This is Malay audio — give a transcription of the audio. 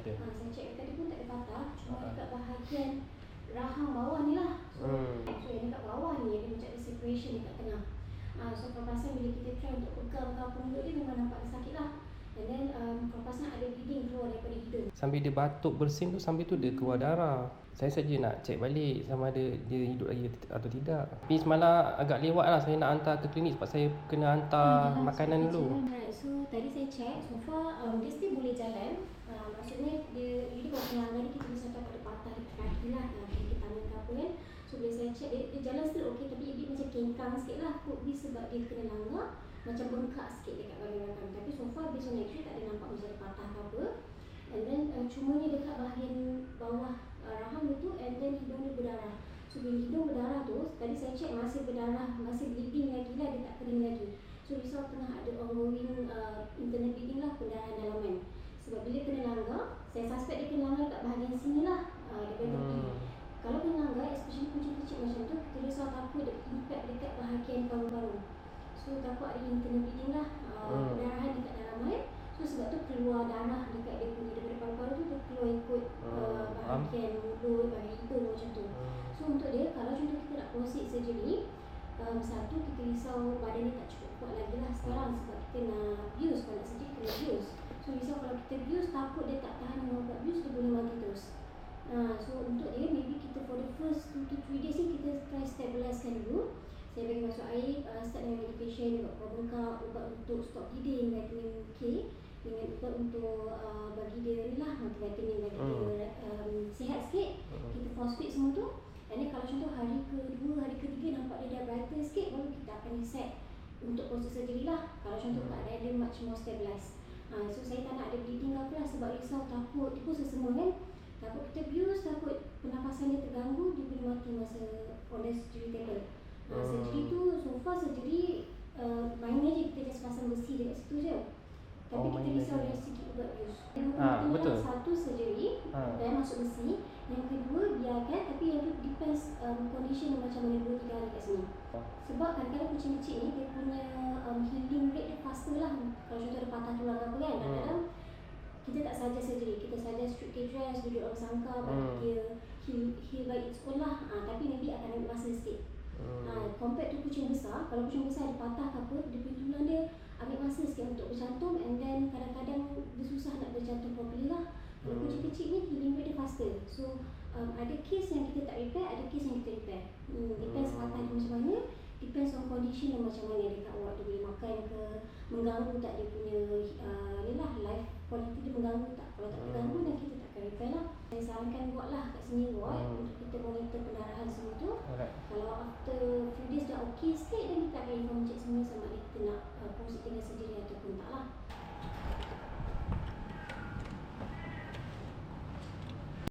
ada. Saya cek dekat dia pun tak ada patah, cuma dekat bahagian rahang bawah ni lah. So yang dekat bawah ni dia macam ada separation dekat tengah. So perpasan bila kita try untuk pegang ke apa mulut dia memang nampak sakit lah. And then perpasan ada bleeding keluar daripada hidung. Sambil dia batuk bersin tu, sambil tu dia keluar darah. Saya saja nak cek balik sama ada dia hidup lagi atau tidak. Tapi semalam agak lewat lah, saya nak hantar ke klinik sebab saya kena hantar makanan dulu. So tadi saya check, so far dia still boleh jalan. Maksudnya dia kalau pelanggan kita bisa cakap ada patah dekat kaki lah, kaki tangan ke apa kan. So bila saya check dia jalan still okay, tapi dia macam kengkang sikit lah. Could be sebab dia kena langgar, macam bengkak sikit dekat bahagian belakang. Tapi so far based on x-ray tak ada nampak macam ada patah ke apa. And then cuma ni dekat bahagian bawah rahang dia tu, and then hidung dia berdarah. So bila hidung berdarah tu, tadi saya check masih berdarah, masih bleeding lagi lah, dia tak kering lagi. So risau tengah ada ongoing internal bleeding lah, pendarahan dalaman. Sebab bila kena langgar, saya suspect dia kena langgar kat bahagian sini lah, daripada tepi. Kalau kena langgar, especially kucing kecil macam tu, kita risau takut dia impact dekat bahagian paru-paru. So takut ada internal bleeding lah, pendarahan dekat dalaman. So sebab tu keluar darah dekat dia punya daripada paru-paru tu, dia keluar ikut bahagian mulut, bahagian hidung macam tu. So untuk dia, kalau contoh kita nak proceed surgery, satu kita risau badan dia tak cukup kuat lagi lah sekarang sebab kita nak abuse, kalau nak surgery kena abuse. So risau kalau kita abuse, takut dia tak tahan dengan ubat abuse, dia boleh mati terus. So untuk dia, maybe kita for the first 2 to 3 days ni kita try stabilisekan dulu. Saya bagi masuk air, start dengan medication, ubat pembengkak, ubat untuk stop bleeding, vitamin K, dengan ubat untuk bagi dia ni lah, multivitamin bagi dia sihat sikit. Kita phosphate semua tu. Dan kalau contoh hari ke-2, hari ke-3 nampak dia dah brighter sikit, baru kita akan decide untuk proses surgery lah. Kalau contoh keadaan dia much more stabilised. So saya tak nak ada bleeding apa lah sebab risau takut, dia pun sesama kan. Takut kita abuse, takut pernafasan dia terganggu, dia boleh mati masa on the surgery table. Surgery tu, so far surgery main je, kita just pasang besi dekat situ je. Tapi kita risau dari segi ubat abuse. Betul. Satu surgery, dan masuk besi. Yang kedua biarkan, tapi yang tu depends condition macam mana 2-3 hari kat sini. Sebab kadang-kadang kucing kecil ni dia punya healing rate dia faster lah. Kalau contoh ada patah tulang apa kan, kadang-kadang kita tak saja surgery, kita saja strip cage rest, duduk dalam sangka, bagi dia heal by its own lah. Tapi maybe akan ambil masa sikit. Compared tu kucing besar, kalau kucing besar ada patah ke apa, dia punya tulang dia ambil masa sikit untuk bercantum, and then kadang-kadang dia susah nak bercantum properly lah. Kalau kucing kecil ni healing rate dia faster. So ada case yang kita tak repair, ada case yang kita repair. Depends patah dia macam mana, depends on condition dia macam mana, dekat ward dia boleh makan ke, mengganggu tak dia punya ni lah, life quality dia mengganggu tak. Kalau tak terganggu, dan kita tak akan repair lah. Saya sarankan ward lah, kat sini ward untuk kita monitor pendarahan semua tu. Kalau after few days dah okay sikit, dan kita akan inform cik semua sama ada kita nak proceed dengan surgery ataupun tak lah.